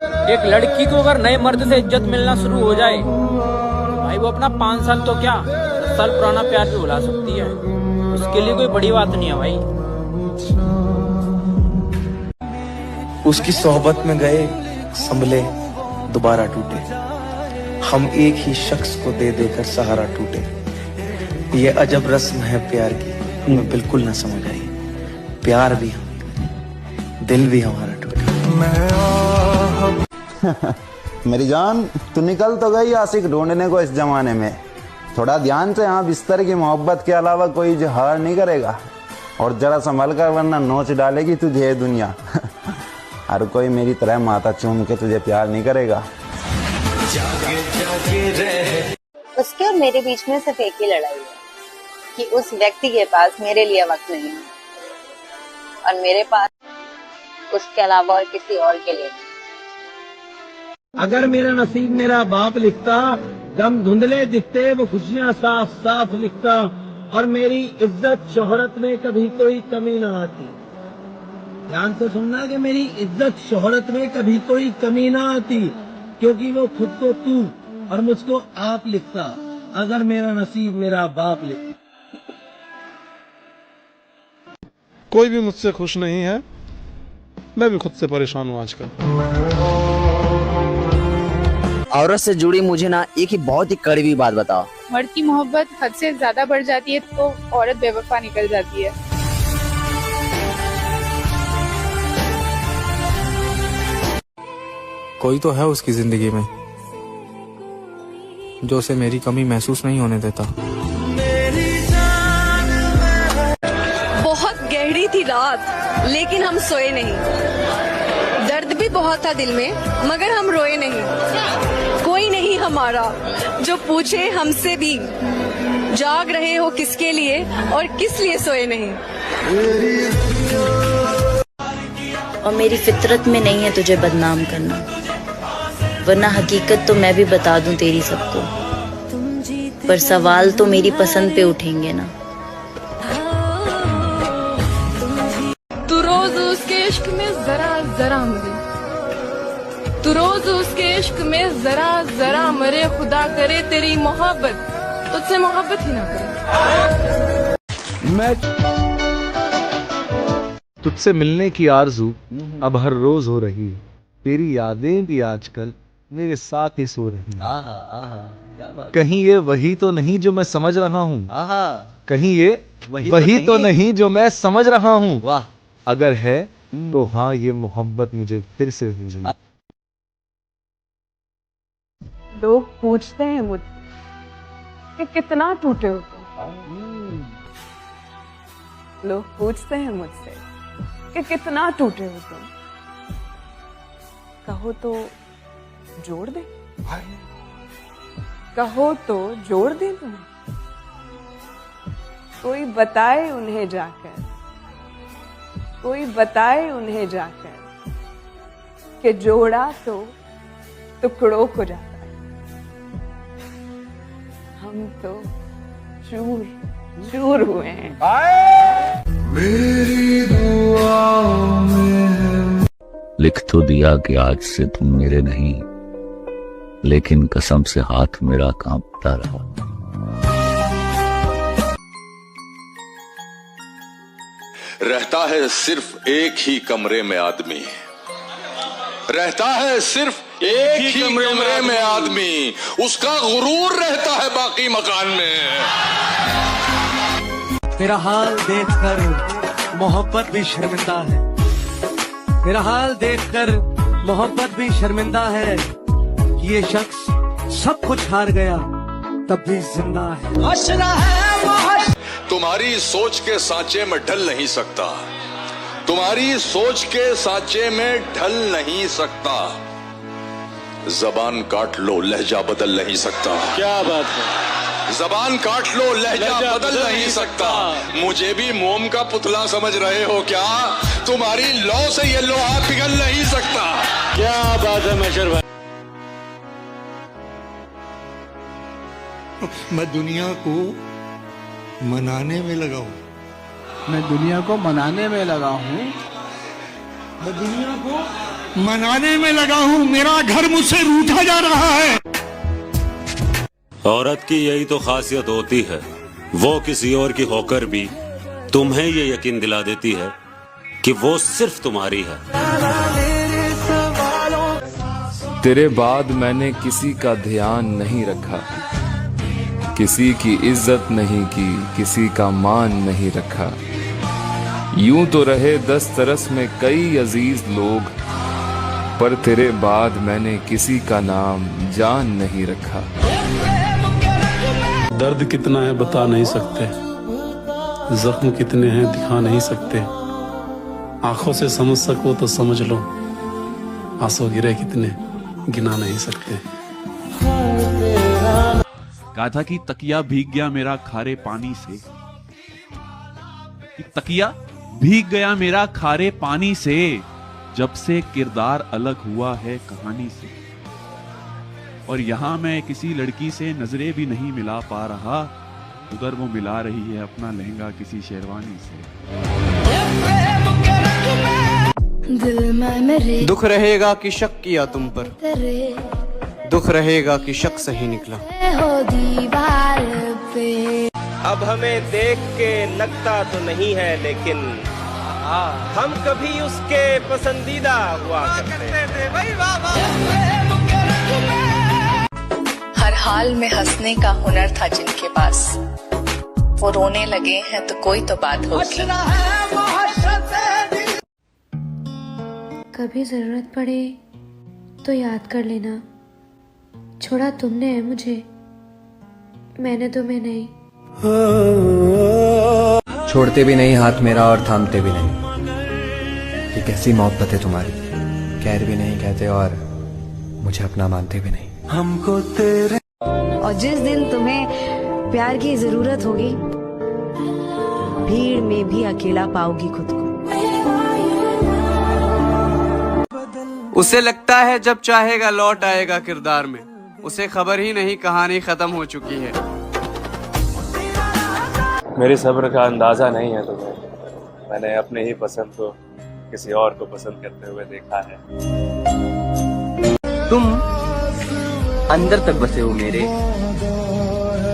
एक लड़की को अगर नए मर्द से इज्जत मिलना शुरू हो जाए, भाई वो अपना 5 साल तो क्या 10 साल पुराना प्यार भी भुला सकती है। उसके लिए कोई बड़ी बात नहीं है भाई। उसकी सोहबत में गए संभले दोबारा टूटे, हम एक ही शख्स को दे देकर सहारा टूटे। ये अजब रस्म है प्यार की, हमें बिल्कुल ना समझ आई। प्यार भी हम, दिल भी हमारा टूटा। मेरी जान, तू निकल तो गई आशिक ढूंढने को इस जमाने में। थोड़ा ध्यान से, यहाँ बिस्तर की मोहब्बत के अलावा कोई इजहार नहीं करेगा। और जरा संभल कर, वरना नोच डालेगी तुझे ये दुनिया। हर कोई मेरी तरह माथा चूम के तुझे प्यार नहीं करेगा। उसके और मेरे बीच में सिर्फ एक ही लड़ाई है कि उस व्यक्ति के पास मेरे लिए वक्त नहीं है और मेरे पास उसके अलावा और किसी और के लिए नहीं। अगर मेरा नसीब मेरा बाप लिखता, गम धुंधले दिखते वो खुशियाँ साफ साफ लिखता, और मेरी इज्जत शोहरत में कभी कोई कमी ना आती। ध्यान से सुनना कि मेरी इज्जत शोहरत में कभी कोई कमी ना आती, क्योंकि वो खुद को तू और मुझको आप लिखता। अगर मेरा नसीब मेरा बाप लिखता। कोई भी मुझसे खुश नहीं है, मैं भी खुद से परेशान हूँ आजकल। औरत से जुड़ी मुझे ना एक ही बहुत ही कड़वी बात बताओ। मर्द की मोहब्बत हद से ज्यादा बढ़ जाती है तो औरत बेवफा निकल जाती है। कोई तो है उसकी जिंदगी में जो उसे मेरी कमी महसूस नहीं होने देता। बहुत गहरी थी रात लेकिन हम सोए नहीं। दर्द भी बहुत था दिल में मगर हम रोए नहीं। कोई नहीं हमारा जो पूछे हमसे भी, जाग रहे हो किसके लिए और किस लिए सोए नहीं। और मेरी फितरत में नहीं है तुझे बदनाम करना, वरना हकीकत तो मैं भी बता दूं तेरी सबको। पर सवाल तो मेरी पसंद पे उठेंगे ना। तू रोज उसके इश्क में जरा जरा मरे, तू रोज उसके इश्क में जरा जरा मरे। खुदा करे तेरी मोहब्बत तुझसे मोहब्बत ही ना करे। मैं तुझसे मिलने की आरज़ू अब हर रोज हो रही है। तेरी यादें भी आजकल मेरे साथ ही सो रही हैं। कहीं ये वही तो नहीं जो मैं समझ रहा हूँ। कहीं ये वही तो नहीं जो मैं समझ रहा हूँ। वाह, अगर है तो हाँ, ये मोहब्बत मुझे फिर से मिली। लोग पूछते हैं मुझसे कि कितना टूटे हो तुम। लोग पूछते हैं मुझसे कि कितना टूटे हो तुम। कहो तो जोड़ दे, कहो तो जोड़ दे तुम्हें। कोई बताए उन्हें जाकर, कोई बताए उन्हें जाकर कि जोड़ा तो टुकड़ों को जाता है। हम तो चूर चूर हुए हैं। मेरी दुआओं में लिख तो दिया कि आज से तुम मेरे नहीं, लेकिन कसम से हाथ मेरा कांपता रहा। रहता है सिर्फ एक ही कमरे में आदमी, रहता है सिर्फ एक ही कमरे में आदमी, उसका गुरूर रहता है बाकी मकान में। मेरा हाल देखकर मोहब्बत भी शर्मिंदा है। मेरा हाल देखकर मोहब्बत भी शर्मिंदा है कि ये शख्स सब कुछ हार गया तब भी जिंदा है। तुम्हारी सोच के सांचे में ढल नहीं सकता, तुम्हारी सोच के सांचे में ढल नहीं सकता। जबान काट लो लहजा बदल नहीं सकता। क्या बात है। जबान काट लो लहजा बदल नहीं सकता। मुझे भी मोम का पुतला समझ रहे हो क्या? तुम्हारी लौ से ये लोहा पिघल नहीं सकता। क्या बात है मशर भाई। मैं दुनिया को मनाने में लगा हूँ। मैं दुनिया को मनाने में लगा हूँ। मैं दुनिया को मनाने में लगा हूँ, मेरा घर मुझसे रूठा जा रहा है। औरत की यही तो खासियत होती है, वो किसी और की होकर भी तुम्हें ये यकीन दिला देती है कि वो सिर्फ तुम्हारी है। तेरे बाद मैंने किसी का ध्यान नहीं रखा, किसी की इज्जत नहीं की, किसी का मान नहीं रखा। यूं तो रहे दस्तरस में कई अजीज लोग, पर तेरे बाद मैंने किसी का नाम जान नहीं रखा। दर्द कितना है बता नहीं सकते, जख्म कितने हैं दिखा नहीं सकते। आंखों से समझ सको तो समझ लो, आंसू गिरे कितने गिना नहीं सकते। कहा था कि तकिया भीग गया मेरा खारे पानी से, कि तकिया भीग गया मेरा खारे पानी से, जब से किरदार अलग हुआ है कहानी से। और यहां मैं किसी लड़की से नजरें भी नहीं मिला पा रहा, उधर वो मिला रही है अपना लहंगा किसी शेरवानी से। दुख रहेगा कि शक किया तुम पर, दुख रहेगा कि शक सही निकला। अब हमें देख के लगता तो नहीं है, लेकिन हम कभी उसके पसंदीदा हुआ करते थे। हर हाल में हंसने का हुनर था जिनके पास, वो रोने लगे हैं तो कोई तो बात होगी। कभी जरूरत पड़े तो याद कर लेना, छोड़ा तुमने है मुझे, मैंने तुम्हें नहीं। छोड़ते भी नहीं हाथ मेरा और थामते भी नहीं। ये कैसी मोहब्बत है तुम्हारी, कहर भी नहीं कहते और मुझे अपना मानते भी नहीं। हमको तेरे और जिस दिन तुम्हें प्यार की जरूरत होगी, भीड़ में भी अकेला पाओगी खुद को। उसे लगता है जब चाहेगा लौट आएगा किरदार में, उसे खबर ही नहीं कहानी खत्म हो चुकी है। मेरी सब्र का अंदाजा नहीं है तुम्हें, मैंने अपने ही पसंद को किसी और को पसंद करते हुए देखा है। तुम अंदर तक बसे हो मेरे,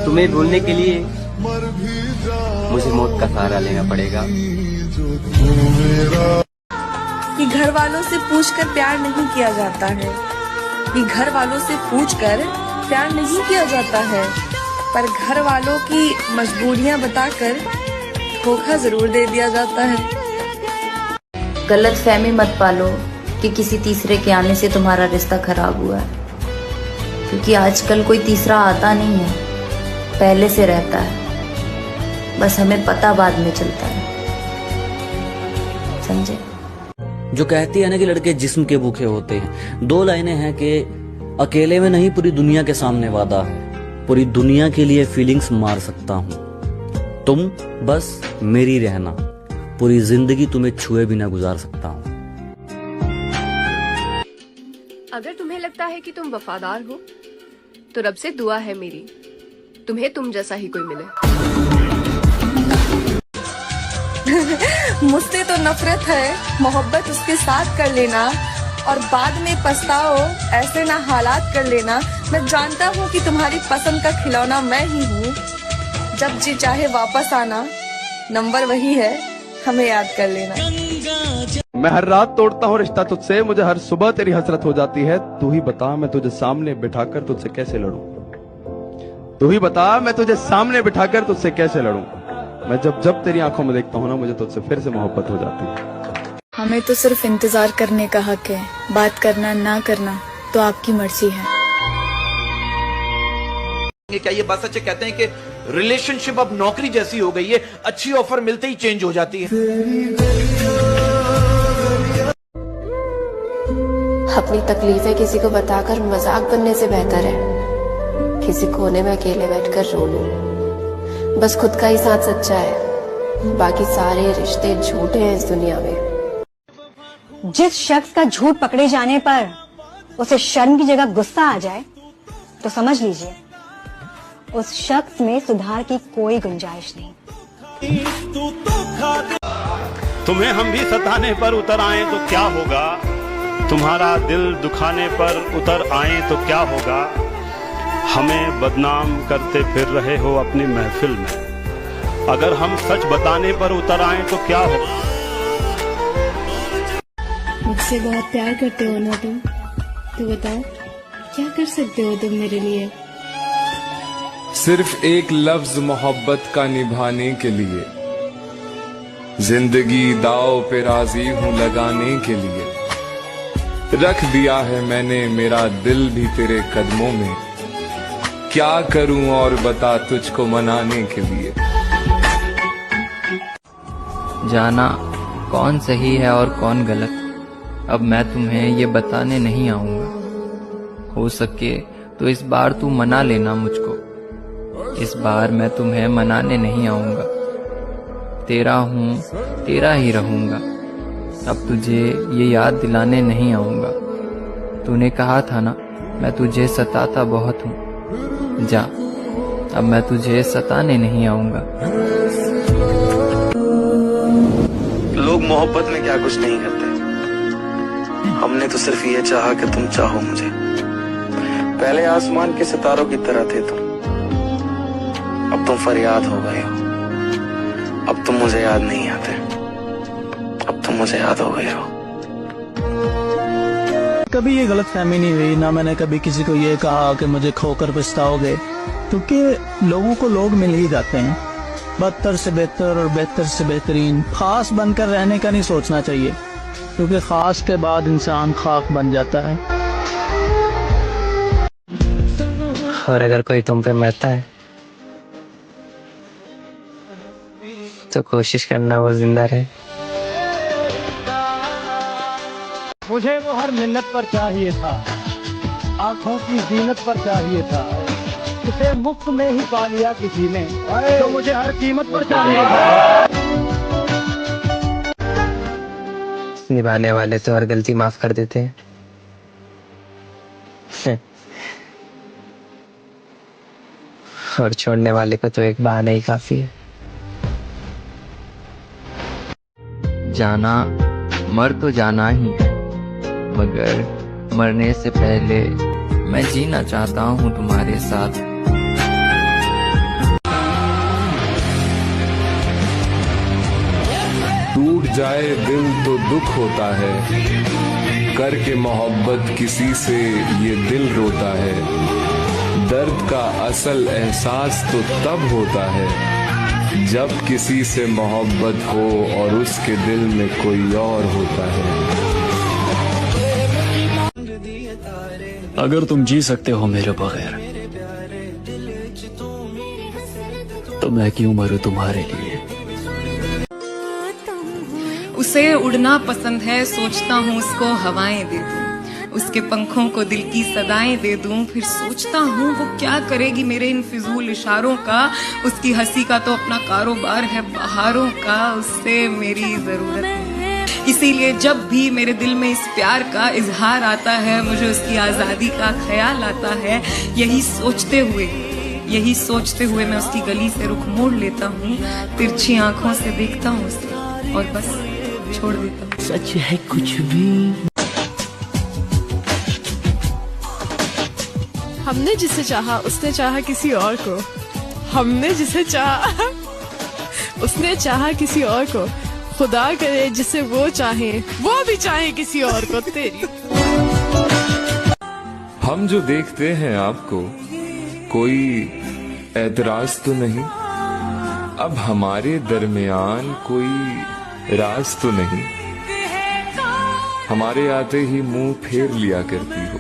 तुम्हें भूलने के लिए मुझे मौत का सहारा लेना पड़ेगा। कि घर वालों से पूछकर प्यार नहीं किया जाता है, कि घर वालों से पूछकर प्यार नहीं किया जाता है, पर घर वालों की मजबूरियां बताकर धोखा जरूर दे दिया जाता है। गलत फहमी मत पालो कि किसी तीसरे के आने से तुम्हारा रिश्ता खराब हुआ है, क्योंकि आजकल कोई तीसरा आता नहीं है, पहले से रहता है, बस हमें पता बाद में चलता है। समझे? जो कहती है ना कि लड़के जिस्म के भूखे होते हैं, दो लाइनें हैं कि अकेले में नहीं पूरी दुनिया के सामने वादा है, पूरी दुनिया के लिए फीलिंग्स मार सकता हूँ, तुम बस मेरी रहना, पूरी जिंदगी तुम्हें छुए बिना गुजार सकता हूँ। अगर तुम्हें लगता है कि तुम वफादार हो, तो रब से दुआ है मेरी, तुम्हें तुम जैसा ही कोई मिले। मुझसे तो नफरत है, मोहब्बत उसके साथ कर लेना और बाद में पछताओ, ऐसे ना हालात कर लेना। मैं जानता हूँ कि तुम्हारी पसंद का खिलौना मैं ही हूँ, जब जी चाहे वापस आना, नंबर वही है, हमें याद कर लेना। मैं हर रात तोड़ता हूँ रिश्ता तुझसे, मुझे हर सुबह तेरी हसरत हो जाती है। तू ही बता मैं तुझे सामने बिठाकर तुझसे कैसे लड़ूं, तू ही बता मैं तुझे सामने बिठाकर तुझसे कैसे लड़ूं। मैं जब जब तेरी आंखों में देखता हूँ ना, मुझे तुझसे फिर से मोहब्बत हो जाती है। हमें तो सिर्फ इंतजार करने का हक है, बात करना ना करना तो आपकी मर्जी है। क्या ये बात सच है? कहते हैं कि रिलेशनशिप अब नौकरी जैसी हो गई है, अच्छी ऑफर मिलते ही चेंज हो जाती है। अपनी तकलीफें किसी को बताकर मजाक बनने से बेहतर है किसी कोने में अकेले बैठकर रो लूं। बस खुद का ही साथ सच्चा है, बाकी सारे रिश्ते झूठे हैं इस दुनिया में। जिस शख्स का झूठ पकड़े जाने पर उसे शर्म की जगह गुस्सा आ जाए, तो समझ लीजिए उस शख्स में सुधार की कोई गुंजाइश नहीं। तुम्हें हम भी सताने पर उतर आए तो क्या होगा, तुम्हारा दिल दुखाने पर उतर आए तो क्या होगा, हमें बदनाम करते फिर रहे हो अपनी महफिल में। अगर हम सच बताने पर उतर आए तो क्या होगा। मुझसे बहुत प्यार करते हो ना तुम, तो बताओ क्या कर सकते हो तुम मेरे लिए। सिर्फ एक लफ्ज मोहब्बत का निभाने के लिए, जिंदगी दाव पे राजी हूं लगाने के लिए। रख दिया है मैंने मेरा दिल भी तेरे कदमों में, क्या करूं और बता तुझको मनाने के लिए। जाना कौन सही है और कौन गलत, अब मैं तुम्हें ये बताने नहीं आऊंगा। हो सके तो इस बार तू मना लेना मुझको, इस बार मैं तुम्हें मनाने नहीं आऊंगा। तेरा हूँ तेरा ही रहूंगा, अब तुझे ये याद दिलाने नहीं आऊंगा। तूने कहा था ना मैं तुझे सताता बहुत हूँ, जा अब मैं तुझे सताने नहीं आऊंगा। लोग मोहब्बत में क्या कुछ नहीं करते, हमने तो सिर्फ ये चाहा कि तुम चाहो मुझे। पहले आसमान के सितारों की तरह थे तुम, अब तुम फरियाद हो गए हो। अब तुम मुझे याद नहीं आते, अब तुम मुझे याद हो गए हो। कभी ये गलतफहमी नहीं हुई, ना मैंने कभी किसी को ये कहा कि मुझे खोकर पछताओगे, क्योंकि लोगों को लोग मिल ही जाते हैं। बदतर से बेहतर और बेहतर से बेहतरीन, खास बनकर रहने का नहीं सोचना चाहिए, क्योंकि खास के बाद इंसान खाक बन जाता है। और अगर कोई तुम पे मरता है तो कोशिश करना वो जिंदा रहे। मुझे वो हर मिन्नत पर चाहिए था, आंखों की जीनत पर चाहिए था, उसे मुफ्त में ही पा लिया किसी ने, तो मुझे हर कीमत पर चाहिए था। निभाने वाले तो हर गलती माफ कर देते हैं, और छोड़ने वाले को तो एक बहाना ही काफी है। जाना मर तो जाना ही है, मगर मरने से पहले मैं जीना चाहता हूँ तुम्हारे साथ। टूट जाए दिल तो दुख होता है, करके मोहब्बत किसी से ये दिल रोता है। दर्द का असल एहसास तो तब होता है जब किसी से मोहब्बत हो और उसके दिल में कोई और होता है। अगर तुम जी सकते हो मेरे बगैर, तो मैं क्यों मरूं तुम्हारे लिए। उसे उड़ना पसंद है, सोचता हूँ उसको हवाएं दे दूं, उसके पंखों को दिल की सदाएं दे दूं। फिर सोचता हूँ वो क्या करेगी मेरे इन फिजूल इशारों का। उसकी हंसी का तो अपना कारोबार है बहारों का, उससे मेरी जरूरत नहीं। इसीलिए जब भी मेरे दिल में इस प्यार का इजहार आता है, मुझे उसकी आजादी का ख्याल आता है। यही सोचते हुए मैं उसकी गली से रुख मोड़ लेता हूँ, तिरछी आंखों से देखता हूँ उसे और बस छोड़ देता हूँ। सच है कुछ भी। हमने जिसे चाहा उसने चाहा किसी और को, हमने जिसे चाहा उसने चाहा किसी और को। खुदा करे जिसे वो चाहे वो भी चाहे किसी और को। तेरी हम जो देखते हैं आपको, कोई एतराज तो नहीं, अब हमारे दरमियान कोई राज तो नहीं। हमारे आते ही मुंह फेर लिया करती हो,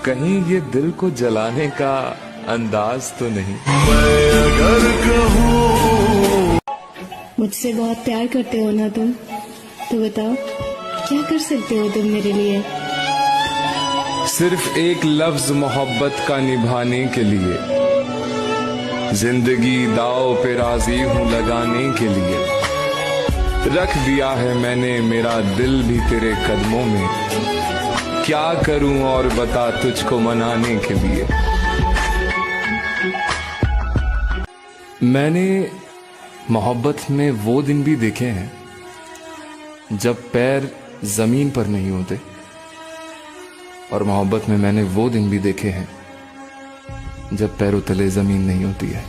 कहीं ये दिल को जलाने का अंदाज तो नहीं। अगर मुझसे बहुत प्यार करते हो ना तुम, तो बताओ क्या कर सकते हो तुम मेरे लिए। सिर्फ एक लफ्ज मोहब्बत का निभाने के लिए, जिंदगी दाव पे राजी हूं लगाने के लिए। रख दिया है मैंने मेरा दिल भी तेरे कदमों में, क्या करूं और बता तुझको मनाने के लिए। मैंने मोहब्बत में वो दिन भी देखे हैं जब पैर जमीन पर नहीं होते, और मोहब्बत में मैंने वो दिन भी देखे हैं जब पैरों तले जमीन नहीं होती है।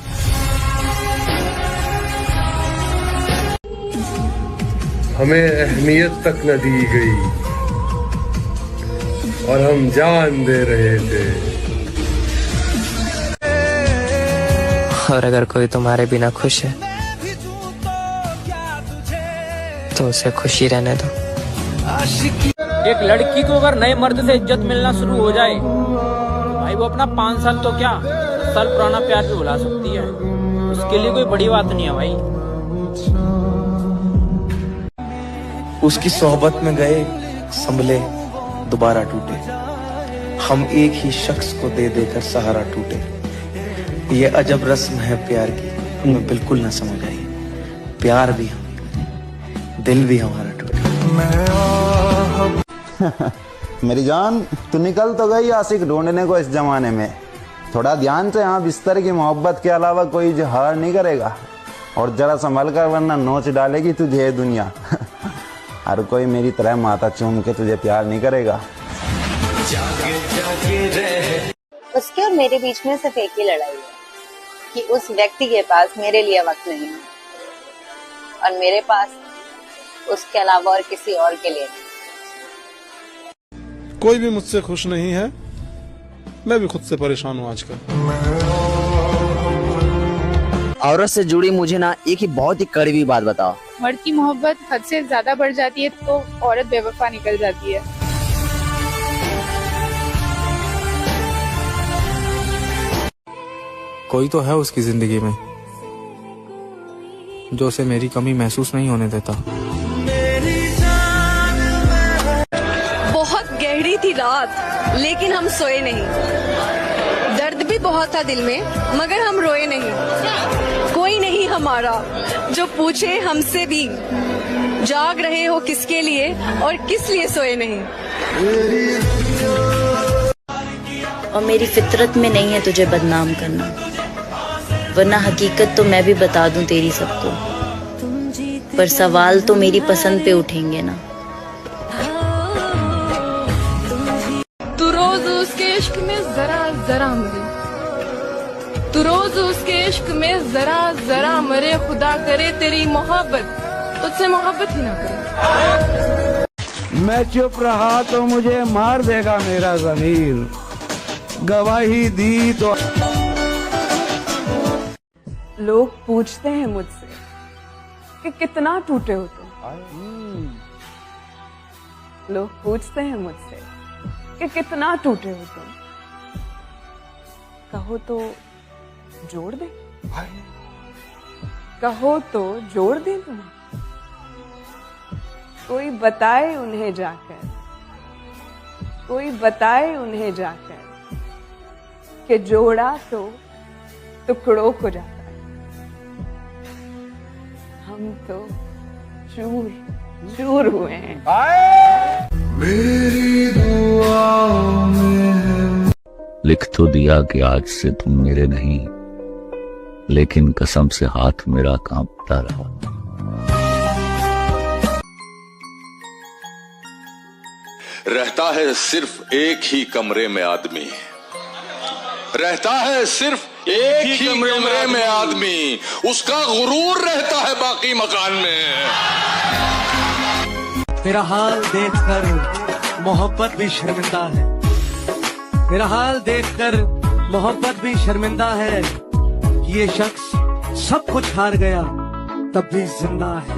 हमें अहमियत तक न दी गई और हम जान दे रहे थे। और अगर कोई तुम्हारे बिना खुश है तो उसे खुशी रहने दो। एक लड़की को अगर नए मर्द से इज्जत मिलना शुरू हो जाए तो भाई वो अपना 5 साल तो क्या 10 साल पुराना प्यार भी भुला सकती है। उसके लिए कोई बड़ी बात नहीं है भाई। उसकी सोहबत में गए संभले दोबारा टूटे, हम एक ही शख्स को दे देकर सहारा टूटे। ये अजब रस्म है प्यार की, हमें बिल्कुल ना समझ आई। प्यार भी हम, दिल भी हमारा टूटे। मेरी जान, तू निकल तो गई आशिक ढूंढने को इस जमाने में। थोड़ा ध्यान से, यहाँ बिस्तर की मोहब्बत के अलावा कोई इजहार नहीं करेगा। और जरा संभल कर, वरना नोच डालेगी तुझे ये दुनिया। हर कोई मेरी तरह माथा चूम के तुझे प्यार नहीं करेगा। उसके और मेरे बीच में सिर्फ एक ही लड़ाई है कि उस व्यक्ति के पास मेरे लिए वक्त नहीं है और मेरे पास उसके अलावा और किसी और के लिए नहीं। कोई भी मुझसे खुश नहीं है, मैं भी खुद से परेशान हूँ आजकल। औरत से जुड़ी मुझे ना एक ही बहुत ही कड़वी बात बताओ। मर्द की मोहब्बत हद से ज्यादा बढ़ जाती है तो औरत बेवफा निकल जाती है। कोई तो है उसकी जिंदगी में जो उसे मेरी कमी महसूस नहीं होने देता। बहुत गहरी थी रात लेकिन हम सोए नहीं। दर्द भी बहुत था दिल में मगर हम रोए नहीं। कोई नहीं हमारा जो पूछे हमसे भी, जाग रहे हो किसके लिए और किस लिए सोए नहीं। और मेरी फितरत में नहीं है तुझे बदनाम करना, वरना हकीकत तो मैं भी बता दूं तेरी सबको। पर सवाल तो मेरी पसंद पे उठेंगे ना। तू रोज उसके इश्क में जरा जरा मरे, तू रोज उसके इश्क में जरा जरा मरे। खुदा करे तेरी मोहब्बत तुझसे मोहब्बत ही ना करे। मैं चुप रहा तो मुझे मार देगा मेरा ज़मीर, गवाही दी तो। लोग पूछते हैं मुझसे कि कितना टूटे हो तुम। लोग पूछते हैं मुझसे कि कितना टूटे हो तुम। कहो तो जोड़ दे, कहो तो जोड़ दे तुम। कोई बताए उन्हें जाकर, कोई बताए उन्हें जाकर कि जोड़ा तो टुकड़ों को जाता है। हम तो चूर चूर हुए हैं। मेरी दुआओं में लिख तो दिया कि आज से तुम मेरे नहीं, लेकिन कसम से हाथ मेरा कांपता रहा। रहता है सिर्फ एक ही कमरे में आदमी, रहता है सिर्फ एक ही कमरे में आदमी, उसका गुरूर रहता है बाकी मकान में। मेरा हाल देखकर मोहब्बत भी शर्मिंदा है, मेरा हाल देखकर मोहब्बत भी शर्मिंदा है कि ये शख्स सब कुछ हार गया तब भी जिंदा है।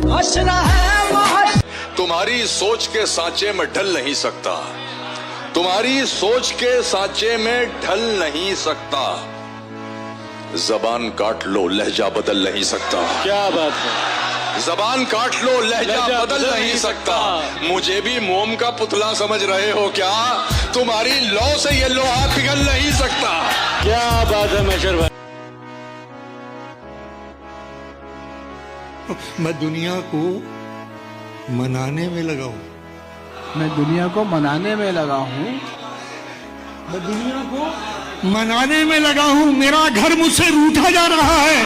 तुम्हारी सोच के सांचे में ढल नहीं सकता, तुम्हारी सोच के सांचे में ढल नहीं सकता। जबान काट लो लहजा बदल नहीं सकता। क्या बात है। जबान काट लो लहजा बदल नहीं सकता। मुझे भी मोम का पुतला समझ रहे हो क्या? तुम्हारी लौ से ये लोहा पिघल नहीं सकता। क्या बात है मैशर भाई। मैं दुनिया को मनाने में लगा हूं, मैं दुनिया को मनाने में लगा हूँ, मैं दुनिया को मनाने में लगा हूं। मेरा घर मुझसे रूठा जा रहा है।